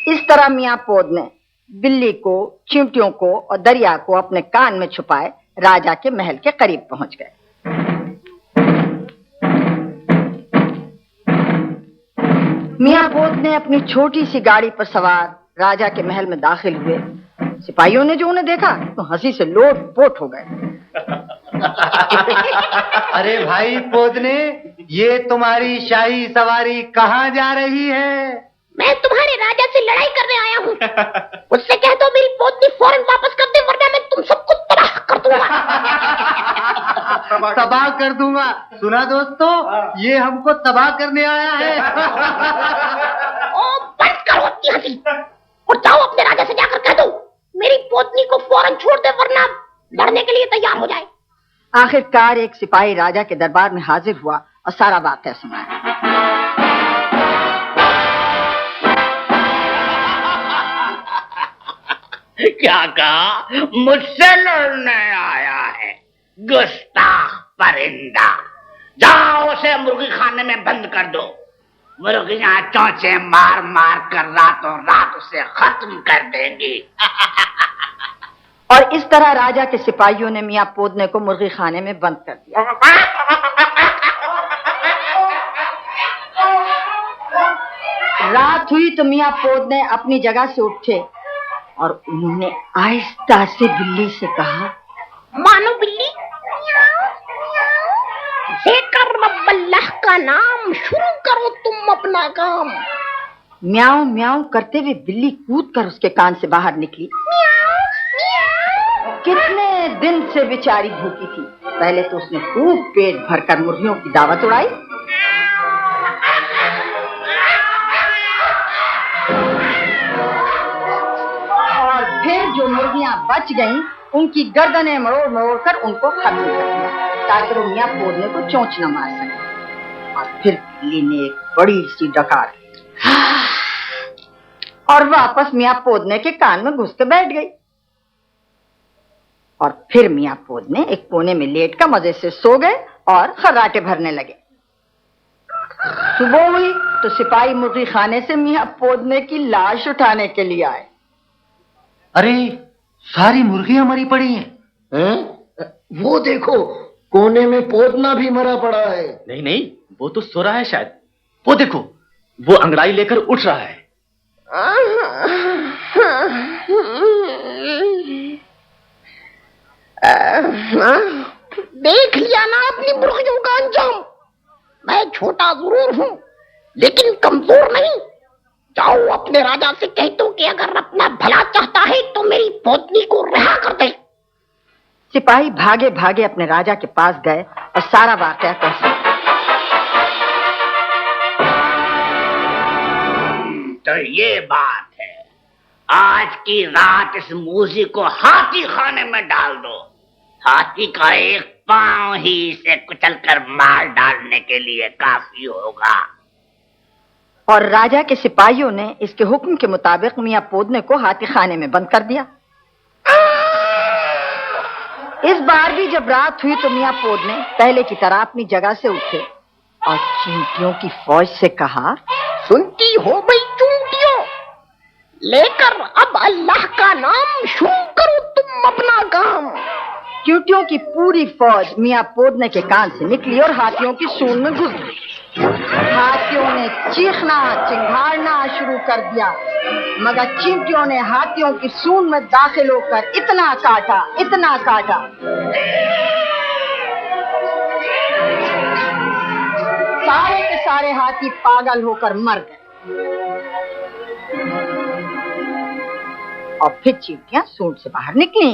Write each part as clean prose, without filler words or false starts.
इस तरह मियाँ पोद ने बिल्ली को, चींटियों को और दरिया को अपने कान में छुपाए राजा के महल के करीब पहुंच गए। मियाँ पोद ने अपनी छोटी सी गाड़ी पर सवार राजा के महल में दाखिल हुए। सिपाहियों ने जो उन्हें देखा तो हंसी से लोट-पोट हो गए। अरे भाई पोदने, ये तुम्हारी शाही सवारी कहाँ जा रही है? मैं तुम्हारे राजा से लड़ाई करने आया हूँ। उससे कह दो मेरी पोदनी फौरन वापस कर दे, वरना मैं तुम सबको तबाह कर दूंगा। तबाह कर दूंगा? सुना दोस्तों, ये हमको तबाह करने आया है। ओ बंद करो अपनी हंसी और जाओ अपने राजा से जाकर कह दो मेरी पोदनी को फौरन छोड़ दे, वरना लड़ने के लिए तैयार हो जाए। आखिरकार एक सिपाही राजा के दरबार में हाजिर हुआ और सारा वाकया सुनाया। क्या कहा? मुझसे लड़ने आया है गुस्ताख परिंदा। जाओ उसे मुर्गी खाने में बंद कर दो। मुर्गियां चोंचे मार मार कर रातों रात उसे खत्म कर देंगी। और इस तरह राजा के सिपाहियों ने मियाँ पोदने को मुर्गी खाने में बंद कर दिया। रात हुई तो मियाँ पोदने अपनी जगह से उठे और उन्होंने आहिस्ता से बिल्ली से कहा, मानो बिल्ली, लेकर रब अल्लाह का नाम, शुरू करो तुम अपना काम। म्याऊं म्याऊं करते हुए बिल्ली कूदकर उसके कान से बाहर निकली। कितने दिन से बेचारी भूखी थी। पहले तो उसने खूब पेट भरकर मुर्गियों की दावत उड़ाई, और फिर जो मुर्गियां बच गईं, उनकी गर्दनें मरोड़ मरोड़ कर उनको खत्म कर दिया ताकि वो मियाँ पोदने को चोंच न मार सके। और फिर बिल्ली ने एक बड़ी सी डकार और वापस मियाँ पोदने के कान में घुस के बैठ गई। और फिर मियाँ पोदने एक कोने में लेट कर मजे से सो गए और खर्राटे भरने लगे। सुबह हुई तो सिपाही मुर्गी खाने से मियाँ पोदने की लाश उठाने के लिए आए। अरे, सारी मुर्गियां मरी पड़ी हैं। वो देखो, कोने में पोदना भी मरा पड़ा है। नहीं नहीं, वो तो सो रहा है शायद। वो देखो, वो अंगड़ाई लेकर उठ रहा है। देख लिया ना अपनी मुर्गियों का अंजाम। मैं छोटा जरूर हूँ लेकिन कमजोर नहीं। जाओ अपने राजा से कह दो कि अगर अपना भला चाहता है तो मेरी पोदनी को रिहा कर दे। सिपाही भागे भागे अपने राजा के पास गए और सारा वाकया कह सुनाया। तो ये बात है, आज की रात इस मूसी को हाथी खाने में डाल दो। हाथी का एक पांव ही इसे कुचलकर मार डालने के लिए काफी होगा। और राजा के सिपाहियों ने इसके हुक्म के मुताबिक मियाँ पोदने को हाथी खाने में बंद कर दिया। इस बार भी जब रात हुई तो मियाँ पोदने पहले की तरह अपनी जगह से उठे और चींटियों की फौज से कहा, सुनती हो भाई चूंटियों, लेकर अब अल्लाह का नाम, शुरू करो तुम अपना काम। चींटियों की पूरी फौज मियाँ पोदने के कान से निकली और हाथियों की सूंड में घुस गई। हाथियों ने चीखना चिंघाड़ना शुरू कर दिया, मगर चींटियों ने हाथियों की सूंड में दाखिल होकर इतना काटा सारे के सारे हाथी पागल होकर मर गए। और फिर चींटियां सूंड से बाहर निकली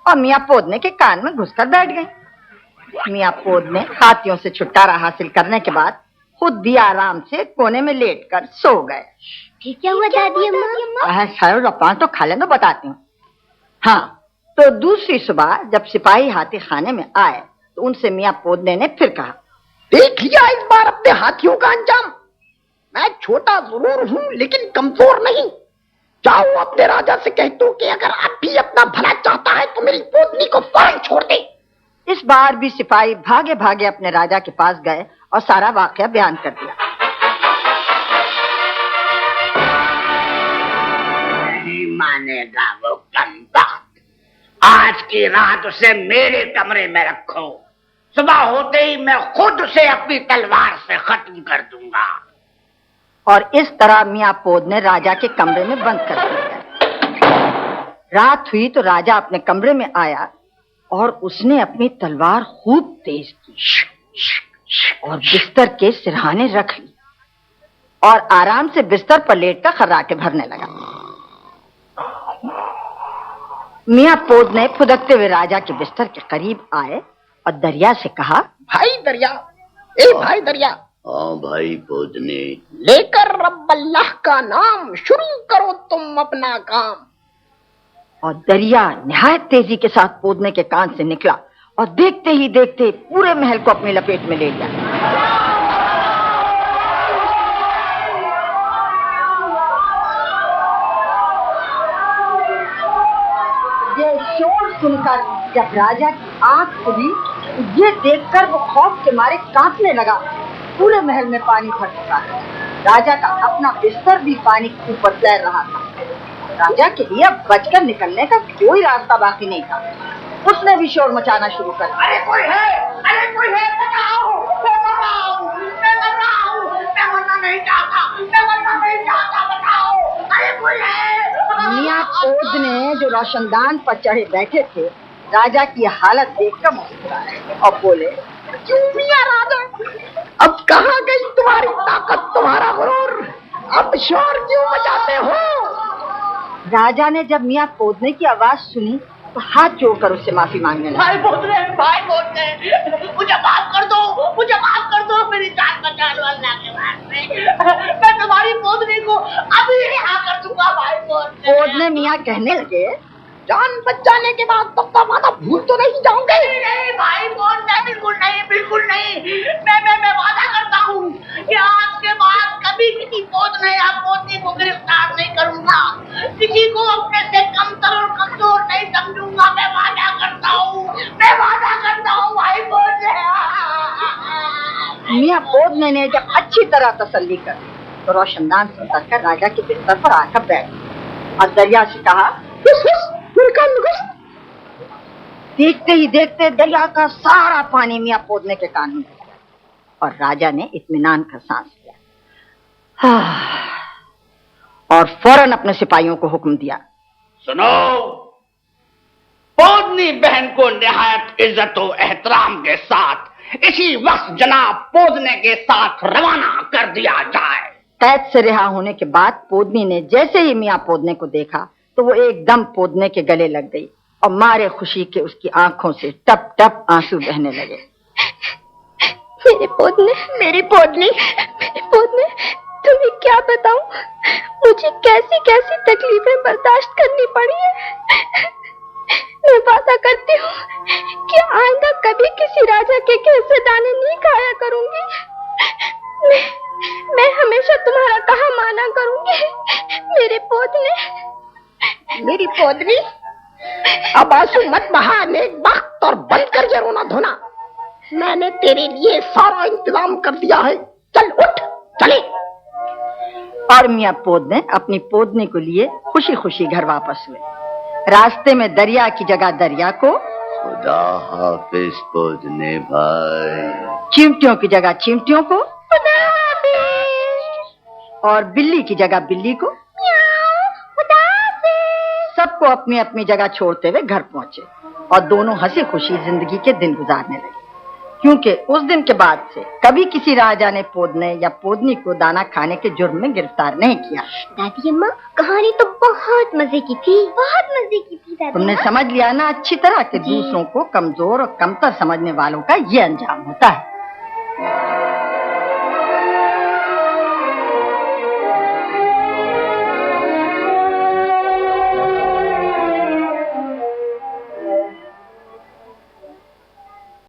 और मियाँ पोदने के कान में घुसकर बैठ गई। मियाँ पोदने हाथियों से छुटकारा हासिल करने के बाद खुद भी आराम से कोने में लेटकर सो गए। क्या हुआ दादी अम्मा? तो खा लेना, बताती हूँ। हाँ, तो दूसरी सुबह जब सिपाही हाथी खाने में आए तो उनसे मियाँ पोदने ने फिर कहा, देख लिया इस बार अपने हाथियों का अंजाम। मैं छोटा जरूर हूँ लेकिन कमजोर नहीं। जाओ अपने राजा से कह दो कि अगर आप भी अपना भला चाहता है तो मेरी पोदनी को फौरन छोड़ दे। इस बार भी सिपाही भागे भागे अपने राजा के पास गए और सारा वाकया बयान कर दिया। मानेगा वो कम बात। आज की रात उसे मेरे कमरे में रखो, सुबह होते ही मैं खुद उसे अपनी तलवार से खत्म कर दूंगा। और इस तरह मियाँ पोद ने राजा के कमरे में बंद कर दिया। रात हुई तो राजा अपने कमरे में आया और उसने अपनी तलवार खूब तेज की और बिस्तर के सिरहाने रख ली और आराम से बिस्तर पर लेटकर खर्राटे भरने लगा। मियाँ पोद ने फुदकते हुए राजा के बिस्तर के करीब आए और दरिया से कहा, भाई दरिया, ए भाई दरिया। हाँ भाई पोदने। लेकर रब अल्लाह का नाम शुरू करो तुम अपना काम। और दरिया निहायत तेजी के साथ पोदने के कान से निकला और देखते ही देखते पूरे महल को अपनी लपेट में ले लिया। ये शोर सुनकर जब राजा की आंख खुली, ये देखकर वो खौफ के मारे कांपने लगा। पूरे महल में पानी भर चुका था। राजा का अपना बिस्तर भी पानी के ऊपर तैर रहा था। राजा के लिए अब बचकर निकलने का कोई रास्ता बाकी नहीं था। उसने भी शोर मचाना शुरू कर दिया। अरे कोई है, अरे कोई है, बताओ, बताओ, मैं मर रहा हूँ, मैं मरना नहीं चाहता, मैं मरना नहीं चाहता, बताओ, अरे कोई है। मियाँ पोद ने जो रोशनदान पर चढ़े बैठे थे, राजा की हालत देखकर मुस्कुराए और बोले, क्यों मियाँ राजा, अब कहाँ गई तुम्हारी ताकत, तुम्हारा गुरूर? अब शोर क्यों मचाते हो? राजा ने जब मियाँ पोदने की आवाज सुनी तो हाथ जोड़कर उससे माफी मांगने लगा। भाई बोल रहे, मुझे माफ कर दो, मुझे माफ कर दो, मेरी जान बचा लो अल्लाह के वास्ते। मैं तुम्हारी पोदने को अभी रिहा कर दूंगा। भाई पोदने मियाँ कहने लगे, जान बच जाने के बाद तब तक वादा भूल तो नहीं जाओगे? नहीं भाई बोल रहे, बिल्कुल नहीं, बिल्कुल नहीं। मैं वादा करता हूँ कि आज के बाद कभी किसी पोदने या पोदनी को गिरफ्तार नहीं करूंगा, किसी को अपने से कमतर और कमजोर नहीं समझूंगा। मैं वादा करता हूँ, मैं वादा करता हूँ भाई बोल रहे। मियाँ पोदने ने जब अच्छी तरह तसल्ली कर दी तो रोशनदान से उतरकर राजा के बिस्तर पर आकर बैठ और दरिया से कहा, देखते ही देखते दरिया का सारा पानी मियाँ पोदने के कान में गया और राजा ने इत्मीनान का सांस लिया। और फौरन अपने सिपाहियों को हुक्म दिया, सुनो, पोदनी बहन को निहायत इज्जत और एहतराम के साथ इसी वक्त जनाब पोदने के साथ रवाना कर दिया जाए। कैद से रिहा होने के बाद पोदनी ने जैसे ही मियाँ पोदने को देखा तो वो एकदम पोदने के गले लग गई और मारे खुशी के उसकी आंखों से टप टप आंसू बहने लगे। मेरी पोदने, मेरी पोदनी, मेरी पोदने, तुम्हें क्या बताऊं, मुझे कैसी कैसी तकलीफें बर्दाश्त करनी पड़ी है। मैं वादा करती हूँ कि आइंदा कभी किसी राजा के घेर से दाने नहीं खाया करूंगी। मैं हमेशा तुम्हारा कहा माना करूंगी। मेरे पोदने, मेरी पोदनी, अब आंसू मत बहा, नेक वक्त और बंद कर ये रोना धोना। मैंने तेरे लिए सारा इंतजाम कर दिया है, चल उठ, चले। और मियाँ पोद ने अपनी पोदनी को लिए खुशी खुशी घर वापस हुए। रास्ते में दरिया की जगह दरिया को, खुदा हाफिज पोदने भाई। चिमटियों की जगह चिमटियों को, और बिल्ली की जगह बिल्ली को, सबको अपनी अपनी जगह छोड़ते हुए घर पहुंचे और दोनों हंसी खुशी जिंदगी के दिन गुजारने लगे, क्योंकि उस दिन के बाद से कभी किसी राजा ने पोदने या पोदनी को दाना खाने के जुर्म में गिरफ्तार नहीं किया। दादी अम्मा, कहानी तो बहुत मजे की थी, बहुत मजे की थी दादी। तुमने समझ लिया ना अच्छी तरह कि दूसरों को कमजोर और कमतर समझने वालों का ये अंजाम होता है।